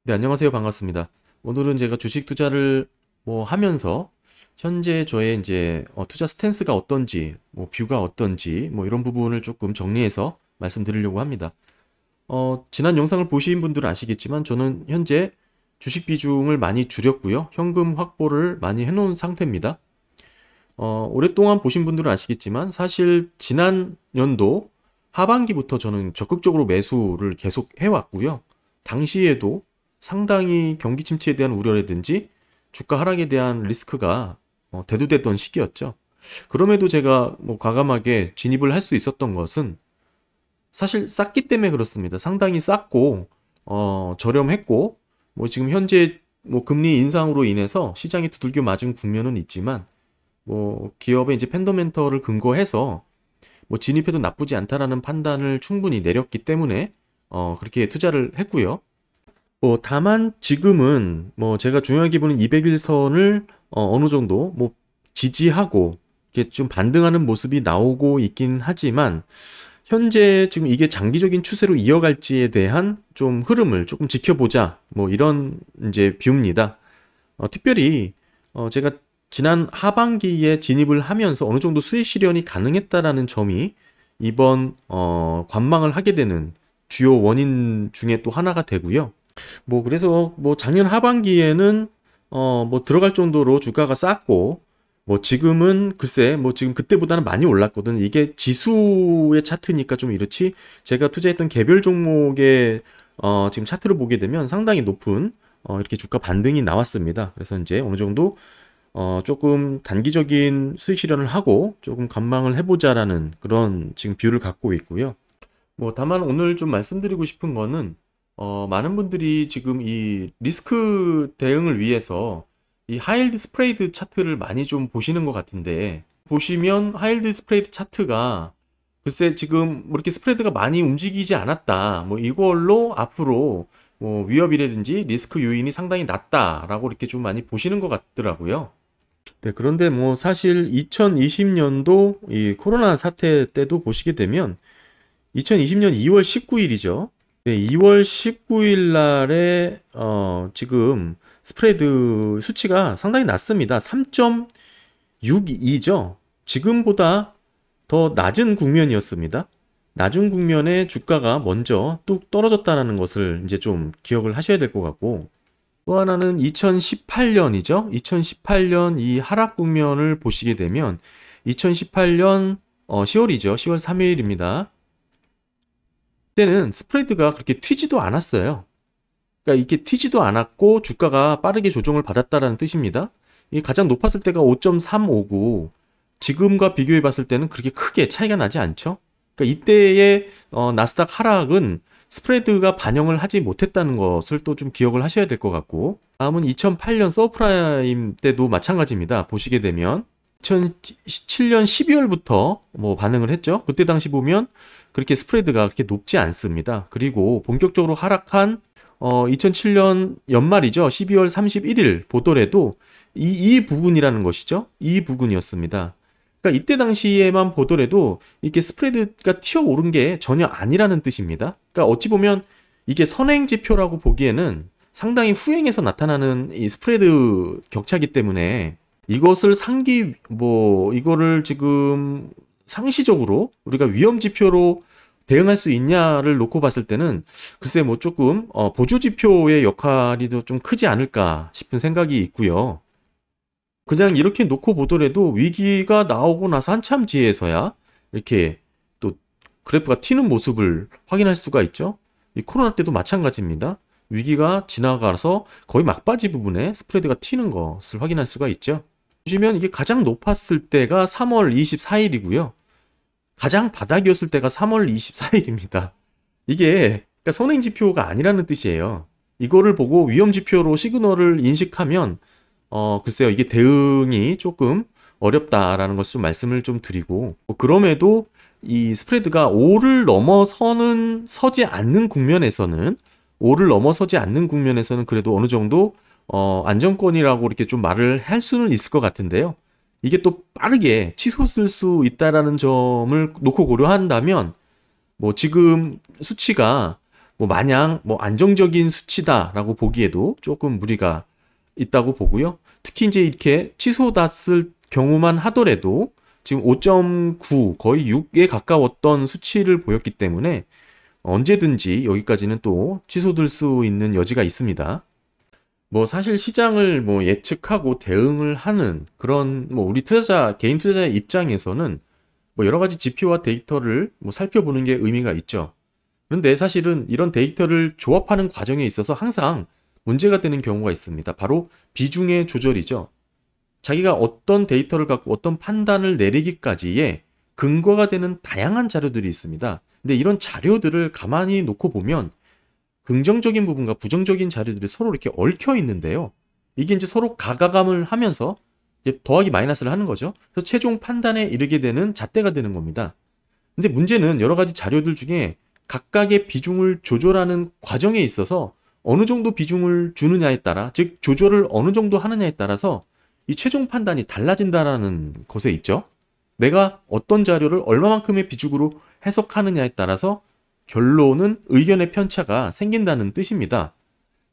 네, 안녕하세요. 반갑습니다. 오늘은 제가 주식 투자를 하면서 현재 저의 이제 투자 스탠스가 어떤지, 뷰가 어떤지, 이런 부분을 조금 정리해서 말씀드리려고 합니다. 지난 영상을 보신 분들은 아시겠지만 저는 현재 주식 비중을 많이 줄였고요. 현금 확보를 많이 해놓은 상태입니다. 오랫동안 보신 분들은 아시겠지만 사실 지난 연도 하반기부터 저는 적극적으로 매수를 계속 해왔고요. 당시에도 상당히 경기 침체에 대한 우려라든지 주가 하락에 대한 리스크가 대두됐던 시기였죠. 그럼에도 제가 과감하게 진입을 할 수 있었던 것은 사실 쌌기 때문에 그렇습니다. 상당히 쌌고 저렴했고 지금 현재 금리 인상으로 인해서 시장이 두들겨 맞은 국면은 있지만 기업의 이제 펀더멘털을 근거해서 진입해도 나쁘지 않다라는 판단을 충분히 내렸기 때문에 그렇게 투자를 했고요. 다만 지금은 제가 중요하게 보는 200일선을 어느 정도 지지하고 이렇게 좀 반등하는 모습이 나오고 있긴 하지만 현재 지금 이게 장기적인 추세로 이어갈지에 대한 좀 흐름을 조금 지켜보자 이런 이제 뷰입니다. 특별히 제가 지난 하반기에 진입을 하면서 어느 정도 수익 실현이 가능했다라는 점이 이번 관망을 하게 되는 주요 원인 중에 또 하나가 되고요. 그래서 작년 하반기에는 들어갈 정도로 주가가 쌌고 지금은 글쎄 지금 그때보다는 많이 올랐거든. 이게 지수의 차트니까 좀 이렇지. 제가 투자했던 개별 종목의 지금 차트를 보게 되면 상당히 높은 이렇게 주가 반등이 나왔습니다. 그래서 이제 어느 정도 조금 단기적인 수익 실현을 하고 조금 관망을 해보자라는 그런 지금 뷰를 갖고 있고요. 다만 오늘 좀 말씀드리고 싶은 거는 많은 분들이 지금 이 리스크 대응을 위해서 이 하이힐드 스프레이드 차트를 많이 좀 보시는 것 같은데, 보시면 하이힐드 스프레이드 차트가 글쎄 지금 이렇게 스프레드가 많이 움직이지 않았다, 이걸로 앞으로 위협이라든지 리스크 요인이 상당히 낮다라고 이렇게 좀 많이 보시는 것 같더라고요. 네, 그런데 사실 2020년도 이 코로나 사태 때도 보시게 되면 2020년 2월 19일이죠. 네, 2월 19일 날에 지금 스프레드 수치가 상당히 낮습니다. 3.62죠. 지금보다 더 낮은 국면이었습니다. 낮은 국면에 주가가 먼저 뚝 떨어졌다는 것을 이제 좀 기억을 하셔야 될 것 같고, 또 하나는 2018년이죠. 2018년 이 하락 국면을 보시게 되면 2018년 10월이죠. 10월 3일입니다. 그때는 스프레드가 그렇게 튀지도 않았어요. 그러니까 이게 튀지도 않았고 주가가 빠르게 조정을 받았다라는 뜻입니다. 이게 가장 높았을 때가 5.359, 지금과 비교해 봤을 때는 그렇게 크게 차이가 나지 않죠. 그러니까 이때의 나스닥 하락은 스프레드가 반영을 하지 못했다는 것을 또 좀 기억을 하셔야 될 것 같고, 다음은 2008년 서브프라임 때도 마찬가지입니다. 보시게 되면 2017년 12월부터 반응을 했죠. 그때 당시 보면 그렇게 스프레드가 그렇게 높지 않습니다. 그리고 본격적으로 하락한 2007년 연말이죠. 12월 31일 보더라도 이 부분이라는 것이죠. 이 부분이었습니다. 그러니까 이때 당시에만 보더라도 이렇게 스프레드가 튀어오른 게 전혀 아니라는 뜻입니다. 그러니까 어찌 보면 이게 선행 지표라고 보기에는 상당히 후행해서 나타나는 이 스프레드 격차이기 때문에 이것을 이거를 지금 상시적으로 우리가 위험 지표로 대응할 수 있냐를 놓고 봤을 때는 글쎄 조금 보조 지표의 역할이 좀 크지 않을까 싶은 생각이 있고요. 그냥 이렇게 놓고 보더라도 위기가 나오고 나서 한참 뒤에서야 이렇게 또 그래프가 튀는 모습을 확인할 수가 있죠. 이 코로나 때도 마찬가지입니다. 위기가 지나가서 거의 막바지 부분에 스프레드가 튀는 것을 확인할 수가 있죠. 보시면 이게 가장 높았을 때가 3월 24일이고요. 가장 바닥이었을 때가 3월 24일입니다. 이게 그러니까 선행지표가 아니라는 뜻이에요. 이거를 보고 위험지표로 시그널을 인식하면 글쎄요, 이게 대응이 조금 어렵다라는 것을 좀 말씀을 좀 드리고, 그럼에도 이 스프레드가 5를 서지 않는 국면에서는 그래도 어느 정도 안정권이라고 이렇게 좀 말을 할 수는 있을 것 같은데요. 이게 또 빠르게 치솟을 수 있다라는 점을 놓고 고려한다면 지금 수치가 뭐 마냥 뭐 안정적인 수치다라고 보기에도 조금 무리가 있다고 보고요. 특히 이제 이렇게 치솟았을 경우만 하더라도 지금 5.9 거의 6에 가까웠던 수치를 보였기 때문에 언제든지 여기까지는 또 치솟을 수 있는 여지가 있습니다. 뭐 사실 시장을 뭐 예측하고 대응을 하는 그런 뭐 우리 개인 투자자의 입장에서는 뭐 여러 가지 지표와 데이터를 뭐 살펴보는 게 의미가 있죠. 그런데 사실은 이런 데이터를 조합하는 과정에 있어서 항상 문제가 되는 경우가 있습니다. 바로 비중의 조절이죠. 자기가 어떤 데이터를 갖고 어떤 판단을 내리기까지의 근거가 되는 다양한 자료들이 있습니다. 근데 이런 자료들을 가만히 놓고 보면 긍정적인 부분과 부정적인 자료들이 서로 이렇게 얽혀 있는데요. 이게 이제 서로 가가감을 하면서 이제 더하기 마이너스를 하는 거죠. 그래서 최종 판단에 이르게 되는 잣대가 되는 겁니다. 근데 문제는 여러 가지 자료들 중에 각각의 비중을 조절하는 과정에 있어서 어느 정도 비중을 주느냐에 따라, 즉 조절을 어느 정도 하느냐에 따라서 이 최종 판단이 달라진다라는 것에 있죠. 내가 어떤 자료를 얼마만큼의 비중으로 해석하느냐에 따라서 결론은 의견의 편차가 생긴다는 뜻입니다.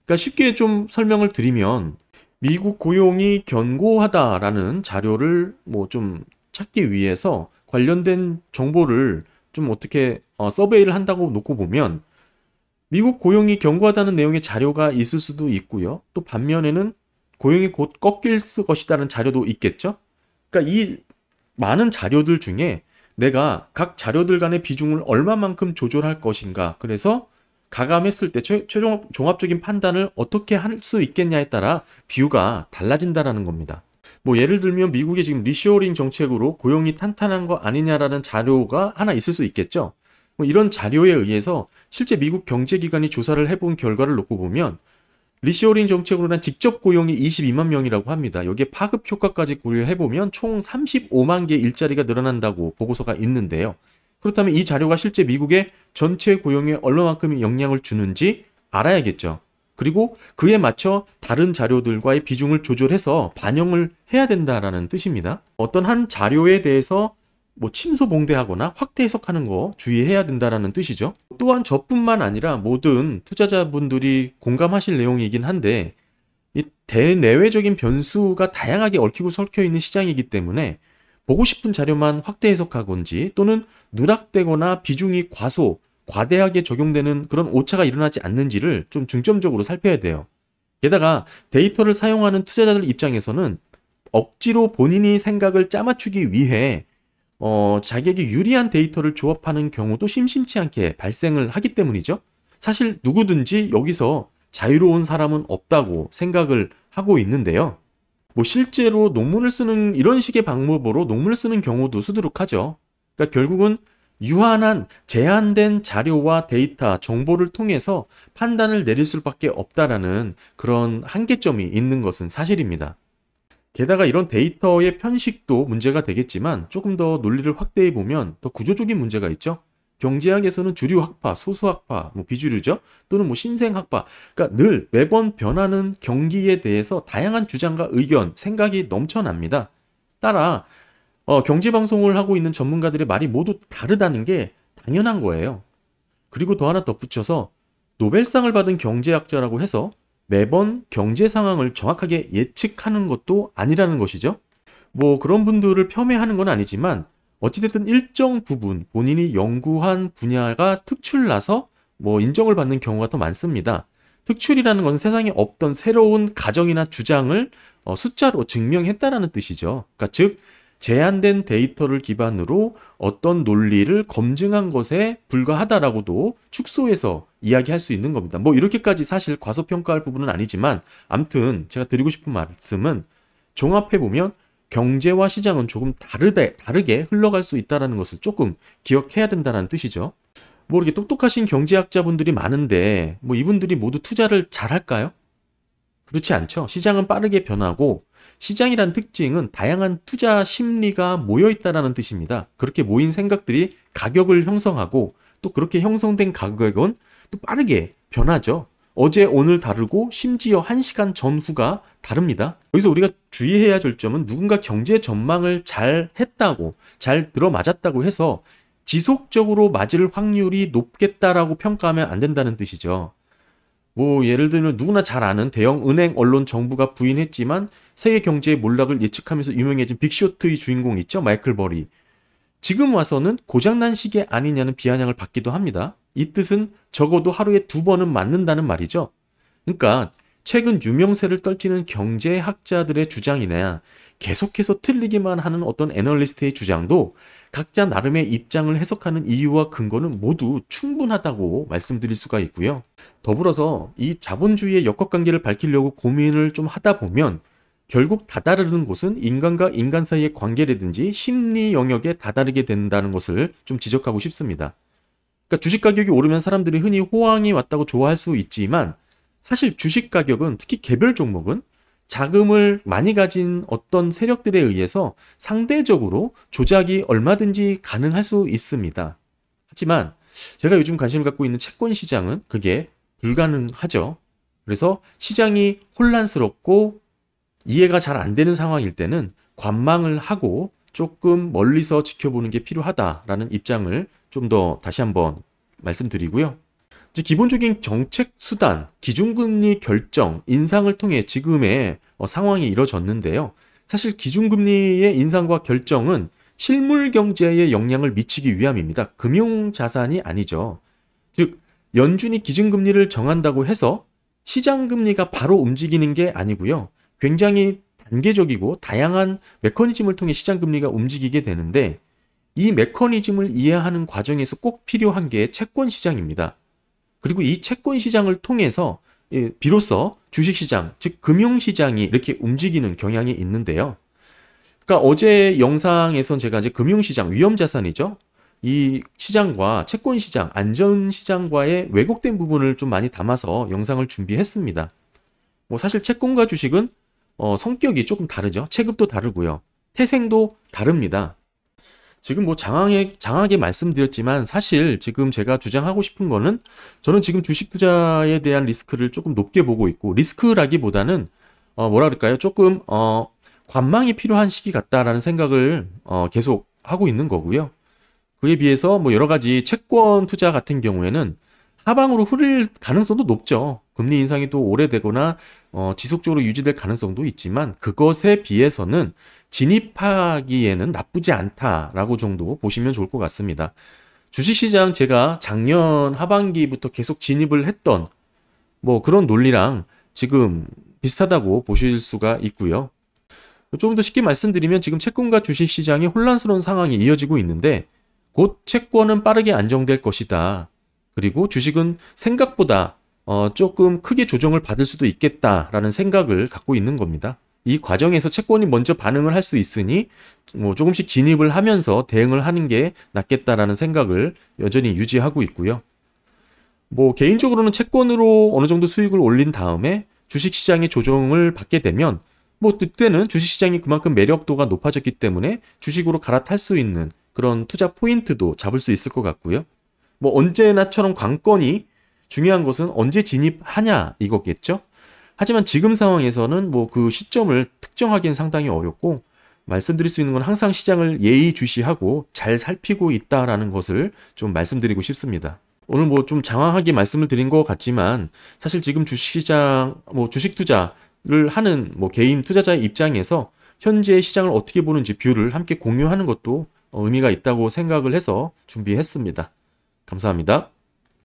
그러니까 쉽게 좀 설명을 드리면 미국 고용이 견고하다라는 자료를 뭐 좀 찾기 위해서 관련된 정보를 좀 어떻게 서베이를 한다고 놓고 보면 미국 고용이 견고하다는 내용의 자료가 있을 수도 있고요. 또 반면에는 고용이 곧 꺾일 것이라는 자료도 있겠죠. 그러니까 이 많은 자료들 중에 내가 각 자료들 간의 비중을 얼마만큼 조절할 것인가, 그래서 가감했을 때 최종 종합적인 판단을 어떻게 할 수 있겠냐에 따라 비유가 달라진다라는 겁니다. 뭐 예를 들면 미국의 지금 리쇼어링 정책으로 고용이 탄탄한 거 아니냐라는 자료가 하나 있을 수 있겠죠. 뭐 이런 자료에 의해서 실제 미국 경제기관이 조사를 해본 결과를 놓고 보면 리쇼어링 정책으로 난 직접 고용이 22만 명이라고 합니다. 여기에 파급 효과까지 고려해보면 총 35만 개 일자리가 늘어난다고 보고서가 있는데요. 그렇다면 이 자료가 실제 미국의 전체 고용에 얼마만큼 영향을 주는지 알아야겠죠. 그리고 그에 맞춰 다른 자료들과의 비중을 조절해서 반영을 해야 된다라는 뜻입니다. 어떤 한 자료에 대해서 뭐 침소봉대하거나 확대 해석하는 거 주의해야 된다라는 뜻이죠. 또한 저뿐만 아니라 모든 투자자분들이 공감하실 내용이긴 한데 이 대내외적인 변수가 다양하게 얽히고 설켜 있는 시장이기 때문에 보고 싶은 자료만 확대 해석하건지 또는 누락되거나 비중이 과대하게 적용되는 그런 오차가 일어나지 않는지를 좀 중점적으로 살펴야 돼요. 게다가 데이터를 사용하는 투자자들 입장에서는 억지로 본인이 생각을 짜맞추기 위해 자기에게 유리한 데이터를 조합하는 경우도 심심치 않게 발생을 하기 때문이죠. 사실 누구든지 여기서 자유로운 사람은 없다고 생각을 하고 있는데요. 뭐 실제로 논문을 쓰는 이런 식의 방법으로 논문을 쓰는 경우도 수두룩하죠. 그러니까 결국은 유한한 제한된 자료와 데이터, 정보를 통해서 판단을 내릴 수밖에 없다라는 그런 한계점이 있는 것은 사실입니다. 게다가 이런 데이터의 편식도 문제가 되겠지만 조금 더 논리를 확대해 보면 더 구조적인 문제가 있죠. 경제학에서는 주류학파, 소수학파, 뭐 비주류죠. 또는 뭐 신생학파. 그러니까 늘 매번 변하는 경기에 대해서 다양한 주장과 의견, 생각이 넘쳐납니다. 따라 경제방송을 하고 있는 전문가들의 말이 모두 다르다는 게 당연한 거예요. 그리고 더 하나 덧붙여서 노벨상을 받은 경제학자라고 해서 매번 경제 상황을 정확하게 예측하는 것도 아니라는 것이죠. 뭐 그런 분들을 폄훼하는 건 아니지만 어찌됐든 일정 부분 본인이 연구한 분야가 특출나서 뭐 인정을 받는 경우가 더 많습니다. 특출이라는 것은 세상에 없던 새로운 가정이나 주장을 숫자로 증명했다라는 뜻이죠. 그러니까 즉 제한된 데이터를 기반으로 어떤 논리를 검증한 것에 불과하다라고도 축소해서 이야기할 수 있는 겁니다. 뭐 이렇게까지 사실 과소평가할 부분은 아니지만 아무튼 제가 드리고 싶은 말씀은 종합해보면 경제와 시장은 조금 다르게 흘러갈 수 있다는 것을 조금 기억해야 된다는 뜻이죠. 뭐 이렇게 똑똑하신 경제학자분들이 많은데 뭐 이분들이 모두 투자를 잘 할까요? 그렇지 않죠. 시장은 빠르게 변하고 시장이란 특징은 다양한 투자 심리가 모여 있다는 뜻입니다. 그렇게 모인 생각들이 가격을 형성하고 또 그렇게 형성된 가격은 또 빠르게 변하죠. 어제 오늘 다르고 심지어 1시간 전후가 다릅니다. 여기서 우리가 주의해야 될 점은 누군가 경제 전망을 잘 했다고 잘 들어맞았다고 해서 지속적으로 맞을 확률이 높겠다라고 평가하면 안 된다는 뜻이죠. 뭐 예를 들면 누구나 잘 아는 대형 은행, 언론, 정부가 부인했지만 세계 경제의 몰락을 예측하면서 유명해진 빅쇼트의 주인공 있죠? 마이클 버리. 지금 와서는 고장난 시계 아니냐는 비아냥을 받기도 합니다. 이 뜻은 적어도 하루에 2번은 맞는다는 말이죠. 그러니까 최근 유명세를 떨치는 경제학자들의 주장이나 계속해서 틀리기만 하는 어떤 애널리스트의 주장도 각자 나름의 입장을 해석하는 이유와 근거는 모두 충분하다고 말씀드릴 수가 있고요. 더불어서 이 자본주의의 역학관계를 밝히려고 고민을 좀 하다 보면 결국 다다르는 곳은 인간과 인간 사이의 관계라든지 심리 영역에 다다르게 된다는 것을 좀 지적하고 싶습니다. 그러니까 주식 가격이 오르면 사람들이 흔히 호황이 왔다고 좋아할 수 있지만 사실 주식 가격은 특히 개별 종목은 자금을 많이 가진 어떤 세력들에 의해서 상대적으로 조작이 얼마든지 가능할 수 있습니다. 하지만 제가 요즘 관심을 갖고 있는 채권 시장은 그게 불가능하죠. 그래서 시장이 혼란스럽고 이해가 잘 안 되는 상황일 때는 관망을 하고 조금 멀리서 지켜보는 게 필요하다라는 입장을 좀 더 다시 한번 말씀드리고요. 이제 기본적인 정책 수단, 기준금리 결정, 인상을 통해 지금의 상황이 이뤄졌는데요. 사실 기준금리의 인상과 결정은 실물 경제에 영향을 미치기 위함입니다. 금융자산이 아니죠. 즉, 연준이 기준금리를 정한다고 해서 시장금리가 바로 움직이는 게 아니고요. 굉장히 단계적이고 다양한 메커니즘을 통해 시장금리가 움직이게 되는데 이 메커니즘을 이해하는 과정에서 꼭 필요한 게 채권 시장입니다. 그리고 이 채권 시장을 통해서 비로소 주식시장, 즉 금융시장이 이렇게 움직이는 경향이 있는데요. 그러니까 어제 영상에선 제가 이제 금융시장, 위험자산이죠. 이 시장과 채권시장, 안전시장과의 왜곡된 부분을 좀 많이 담아서 영상을 준비했습니다. 뭐 사실 채권과 주식은 성격이 조금 다르죠. 체급도 다르고요. 태생도 다릅니다. 지금 뭐 장하게 말씀드렸지만 사실 지금 제가 주장하고 싶은 거는 저는 지금 주식 투자에 대한 리스크를 조금 높게 보고 있고 리스크라기보다는 뭐라 그럴까요? 조금 관망이 필요한 시기 같다라는 생각을 계속 하고 있는 거고요. 그에 비해서 뭐 여러 가지 채권 투자 같은 경우에는 하방으로 흐를 가능성도 높죠. 금리 인상이 또 오래되거나 지속적으로 유지될 가능성도 있지만 그것에 비해서는 진입하기에는 나쁘지 않다라고 정도 보시면 좋을 것 같습니다. 주식시장 제가 작년 하반기부터 계속 진입을 했던 뭐 그런 논리랑 지금 비슷하다고 보실 수가 있고요. 조금 더 쉽게 말씀드리면 지금 채권과 주식시장이 혼란스러운 상황이 이어지고 있는데 곧 채권은 빠르게 안정될 것이다. 그리고 주식은 생각보다 조금 크게 조정을 받을 수도 있겠다라는 생각을 갖고 있는 겁니다. 이 과정에서 채권이 먼저 반응을 할 수 있으니 뭐 조금씩 진입을 하면서 대응을 하는 게 낫겠다라는 생각을 여전히 유지하고 있고요. 뭐 개인적으로는 채권으로 어느 정도 수익을 올린 다음에 주식시장의 조정을 받게 되면 뭐 그때는 주식시장이 그만큼 매력도가 높아졌기 때문에 주식으로 갈아탈 수 있는 그런 투자 포인트도 잡을 수 있을 것 같고요. 뭐 언제나처럼 관건이 중요한 것은 언제 진입하냐 이거겠죠. 하지만 지금 상황에서는 뭐 그 시점을 특정하기는 상당히 어렵고 말씀드릴 수 있는 건 항상 시장을 예의주시하고 잘 살피고 있다라는 것을 좀 말씀드리고 싶습니다. 오늘 뭐 좀 장황하게 말씀을 드린 것 같지만 사실 지금 주식시장, 뭐 주식 투자를 하는 뭐 개인 투자자의 입장에서 현재 시장을 어떻게 보는지 뷰를 함께 공유하는 것도 의미가 있다고 생각을 해서 준비했습니다. 감사합니다.